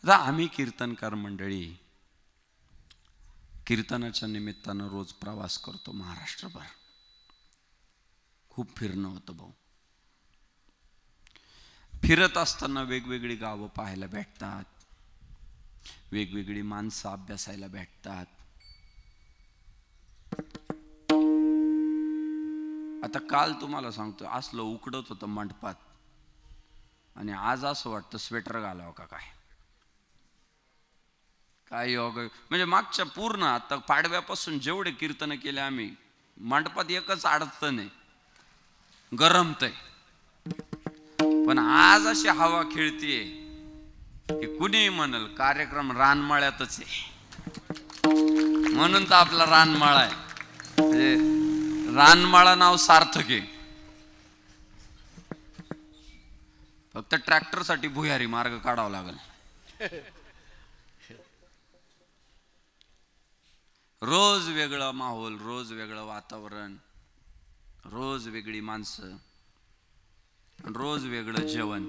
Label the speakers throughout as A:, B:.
A: आता आम्ही कीर्तनकार मंडळी कीर्तनाच्या निमित्तानं रोज प्रवास करतो महाराष्ट्रभर. खूप फिरणं होतं भाऊ. फिरत असताना वेगवेगळी गावं पाहायला भेटतात, वेगवेगळी माणसं अभ्यासायला भेटतात. आता काल तुम्हाला सांगतो असलं उकडत होतं मंडपात आणि आज असं वाटतं स्वेटर घालावं का काय. काय योग. म्हणजे मागच्या पूर्ण आता पाडव्यापासून जेवढे कीर्तन केले आम्ही मंडपात एकच अडचण आहे, गरमतय. पण आज अशी हवा खेळतीये की कुणी म्हणल कार्यक्रम रानमाळ्यातच आहे. म्हणून तर आपला रानमाळा आहे. म्हणजे रानमाळा नाव सार्थक आहे. फक्त ट्रॅक्टर साठी भुयारी मार्ग काढावा लागेल. रोज वेगळा माहोल, रोज वेगळं वातावरण, रोज वेगळी माणसं, रोज वेगळं जेवण.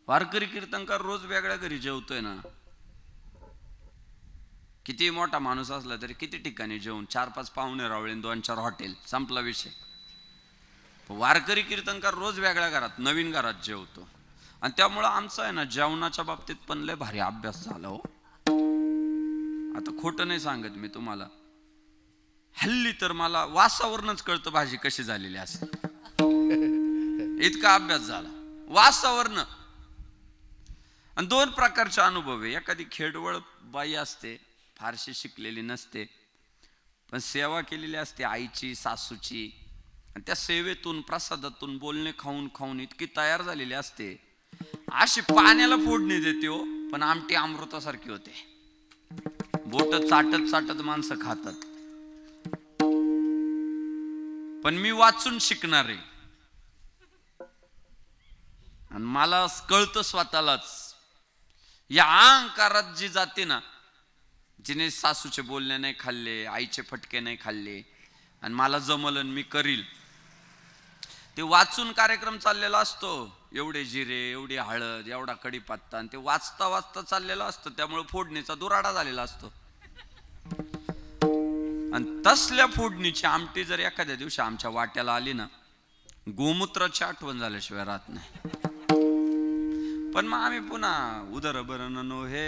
A: वारकरी कीर्तनकार रोज वेगळ्या घरी जेवतोय ना. किती मोठा माणूस असला तरी किती ठिकाणी जेवून 4-5 पाहुणे रावळे, 2-4 हॉटेल, संपला विषय. वारकरी कीर्तनकार रोज वेगळ्या घरात, नवीन घरात जेवतो. आणि त्यामुळं आमचा आहे ना जेवणाच्या बाबतीत पण लय भारी अभ्यास झाला हो. आता खोटं नाही सांगत मी तुम्हाला. हल्ली तर मला वासावरूनच कळतं भाजी कशी झालेली असेल. इतका अभ्यास झाला वासावरनं. आणि 2 प्रकारचे अनुभव आहे. एखादी खेडवळ बाई असते, फारशी शिकलेली नसते, पण सेवा केलेली असते आईची, सासूची. आणि त्या सेवेतून, प्रसादातून, बोलणे खाऊन खाऊन इतकी तयार झालेली असते, अशी पाण्याला फोडणी देते हो, पण आमटी अमृतासारखी होते. बोट चाटत चाटत माणसं खातात. पण मी वाचून शिकणार आहे आणि मला कळतं स्वतःलाच. या अहंकारात जी जाते ना, जिने सासूचे बोलणे नाही खाल्ले, आईचे फटके नाही खाल्ले, आणि मला जमलं मी करील, ते वाचून कार्यक्रम चाललेला असतो. एवढे जिरे, एवढी हळद, एवढा कढीपत्ता, आणि ते वाचता वाचता चाललेलं असतं. त्यामुळे फोडणीचा दुराडा झालेला असतो. आणि तसल्या फोडणीची आमटी जर एखाद्या दिवशी आमच्या वाट्याला आली ना, गोमूत्राची आठवण झाल्याशिवाय राहत नाही. पण मग आम्ही पुन्हा उदरभरण हे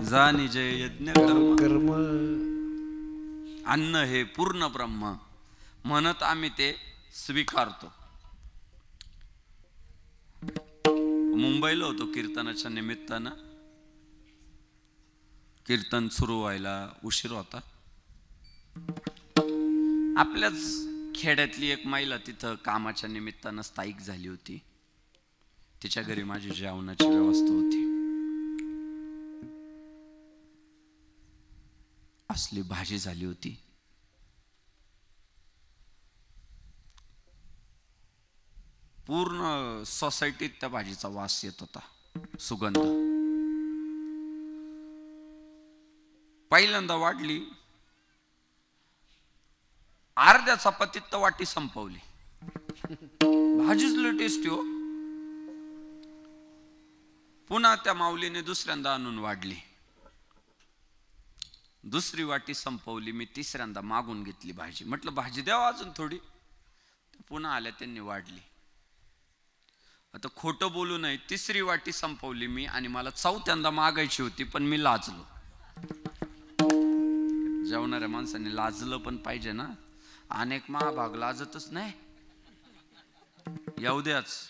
A: जाणी जे यज्ञ कर्म, अन्न हे पूर्ण ब्रह्म म्हणत आम्ही ते स्वीकारतो. मुंबईला होतो कीर्तनाच्या निमित्तानं. कीर्तन सुरू व्हायला उशीर होता. आपल्याच खेड्यातली एक महिला तिथं कामाच्या निमित्तानं स्थायिक झाली होती. तिच्या घरी माझी जेवणाची व्यवस्था होती. असली भाजी झाली होती. पूर्ण सोसायटीत त्या भाजीचा वास येत होता, सुगंध. पहिल्यांदा वाढली, अर्ध्या चपातीत तर वाटी संपवली. भाजीच लय टेस्टी हो. पुन्हा त्या माऊलीने दुसऱ्यांदा आणून वाढली. दुसरी वाटी संपवली. मी तिसऱ्यांदा मागून घेतली भाजी. म्हटलं भाजी द्यावा अजून थोडी. पुन्हा आल्या, त्यांनी वाढली. आता खोटं बोलू नये, तिसरी वाटी संपवली मी, आणि मला चौथ्यांदा मागायची होती, पण मी लाजलो. जेवणाऱ्या माणसाने लाजलं पण पाहिजे ना. अनेक महाभाग लाजतच नाही. येऊ द्याच.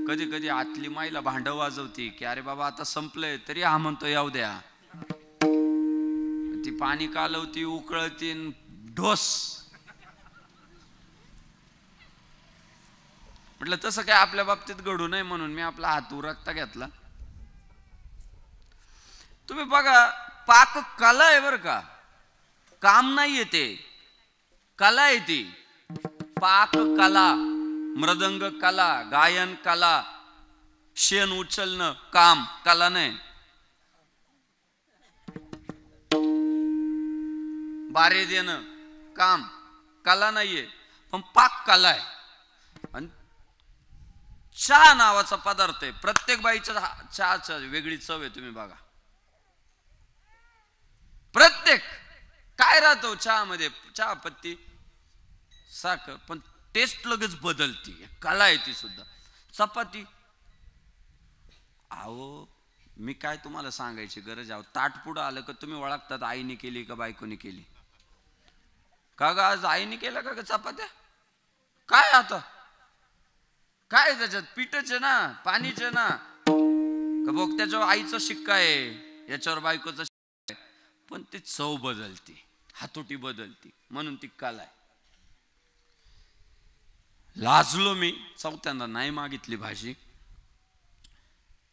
A: कधी कधी आतली माईला भांड वाजवती की अरे बाबा आता संपलंय, तरी हा म्हणतो येऊ द्या. ती पाणी कालवती, उकळती, ढोस. म्हटलं तसं काय आपल्या बाबतीत घडू नये म्हणून मी आपला हात उरकता घेतला. तुम्ही बघा, पाक कला आहे बर का, काम नाही येते, कला आहे ती. पाक कला, मृदंग कला, गायन कला, शेण उचलणं काम, कला नाही. बारे देणं काम, कला नाहीये, पण पाक कला आहे. आणि चहा नावाचा पदार्थ आहे, प्रत्येक बाईच्या चहाचा वेगळी चव आहे, तुम्ही बघा. प्रत्येक काय राहतो चहामध्ये, चहा पत्ती, साखर, पण टेस्ट लगेच बदलती, कला आहे ती सुद्धा. चपाती, अहो मी काय तुम्हाला सांगायची गरज आहे, ताट पुढं आलं का तुम्ही ओळखतात आईने केली का बायकोनी केली? का ग आज आईने केलं का ग चपात्या? काय आता काय त्याच्यात, पीठच आहे ना, पाणीच आहे ना, का बघ त्याच्यावर आईचा शिक्का आहे, याच्यावर बायकोचा शिक्का आहे, पण ती चव बदलती, हातोटी बदलती, म्हणून ती कला आहे. लाजलो मी, चौथ्यांदा नाही मागितली भाजी.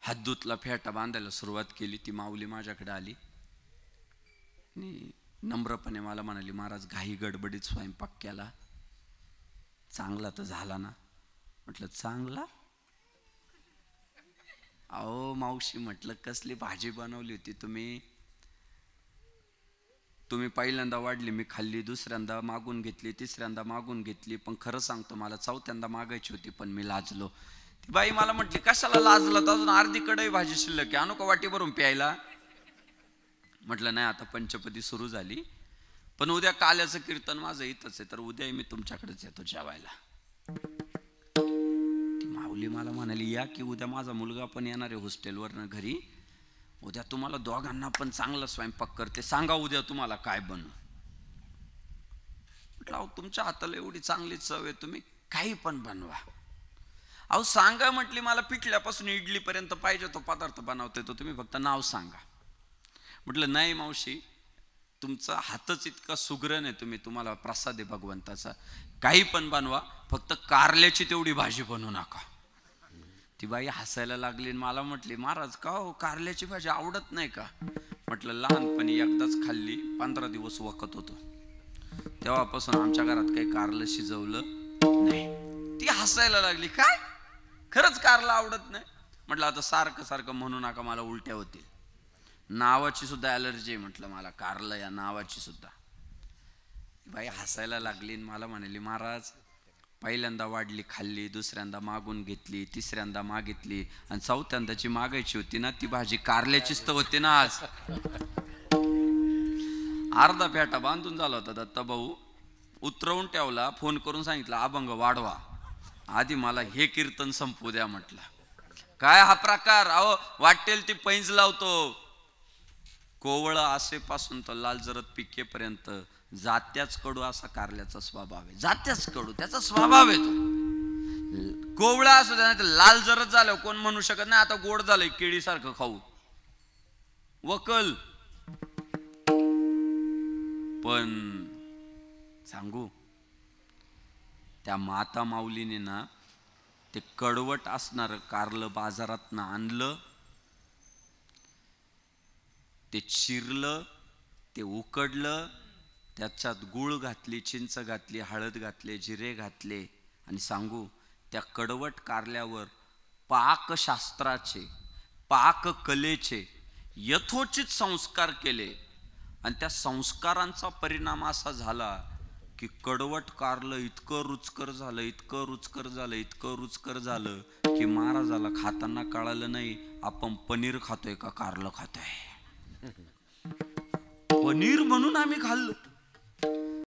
A: हद्दूतला फेटा बांधायला सुरुवात केली. ती माऊली माझ्याकडे आली आणि नम्रपणे मला म्हणाली, महाराज घाई गडबडीत स्वयंपाक केला, चांगला तर झाला ना? म्हटलं चांगला? अहो मावशी, म्हटलं कसली भाजी बनवली होती तुम्ही? तुम्ही पहिल्यांदा वाढली, मी खाल्ली, दुसऱ्यांदा मागून घेतली, तिसऱ्यांदा मागून घेतली, पण खरं सांगतो मला चौथ्यांदा मागायची होती, पण मी लाजलो. ती बाई मला म्हटली, कशाला लाजला, तर अजून अर्धी कढई भाजी शिल्लक आहे, आणू का वाटी भरून प्यायला? म्हटलं नाही, आता पंचपदी सुरू झाली, पण उद्या काल्याचं कीर्तन माझं इथंच आहे, तर उद्याही मी तुमच्याकडेच येतो जेवायला. ती माऊली मला म्हणाली, या की उद्या माझा मुलगा पण येणार आहे हॉस्टेलवरनं घरी, उद्या तुम्हाला दोघांना पण चांगला स्वयंपाक करते, सांगा उद्या तुम्हाला काय बनवू. म्हटलं अहो तुमच्या हाताला एवढी चांगली चव आहे, तुम्ही काही पण बनवा. अहो सांगा म्हटली, मला पिठल्यापासून इडलीपर्यंत पाहिजे तो पदार्थ बनवते, तो तुम्ही फक्त नाव सांगा. म्हटलं नाही मावशी, तुमचा हातच इतका सुगरण आहे, तुम्हाला प्रसाद आहे भगवंताचा, काही पण बनवा, फक्त कारल्याची तेवढी भाजी बनवू नका. ती बाई हसायला लागली, मला म्हटली, महाराज का हो, कारल्याची भाजी आवडत नाही का? म्हटलं लहानपणी एकदाच खाल्ली, 15 दिवस वखत होतो, तेव्हापासून आमच्या घरात काही कारलं शिजवलं नाही. ती हसायला लागली, काय खरंच कारलं आवडत नाही? म्हटलं आता सारखं सारखं म्हणू नका, मला उलट्या होतील, नावाची सुद्धा ॲलर्जी आहे म्हटलं मला, कारलं या नावाची सुद्धा. बाई हसायला लागली, मला म्हणाली, महाराज पहिल्यांदा वाढली, खाल्ली, दुसऱ्यांदा मागून घेतली, तिसऱ्यांदा मागितली, आणि चौथ्यांदाची मागायची होती ना, ती भाजी कारल्याचीच तर होती ना. आज अर्धा फेटा बांधून झाला होता, दत्ता भाऊ उतरवून ठेवला, फोन करून सांगितलं अभंग वाढवा, आधी मला हे कीर्तन संपू द्या. म्हटलं काय हा प्रकार? अहो वाटेल ती पैंज लावतो, कोवळं आसेपासून तर लाल जरद पिकेपर्यंत जात्याच कडू असा कारल्याचा स्वभाव आहे, जात्याच कडू त्याचा स्वभाव आहे. तो कोवळा असू द्या, नाही लाल जरद झालं कोण म्हणू शकत नाही आता गोड झालंय केळीसारखं खाऊ, वकल. पण सांगू, त्या माता माऊलीने ना ते कडवट असणार कारलं बाजारात ना आणलं, ते चिरलं, ते उकडलं, त्याच्यात गूळ घातली, चिंच घातली, हळद घातले, जिरे घातले, आणि सांगू त्या कडवट कारल्यावर पाकशास्त्राचे, पाककलेचे यथोचित संस्कार केले, आणि त्या संस्कारांचा परिणाम असा झाला की कडवट कारलं इतकं रुचकर झालं, इतकं रुचकर झालं, इतकं रुचकर झालं की महाराजाला खाताना कळालं नाही आपण पनीर खातोय का कारलं खातोय. पनीर म्हणून आम्ही खाल्लं.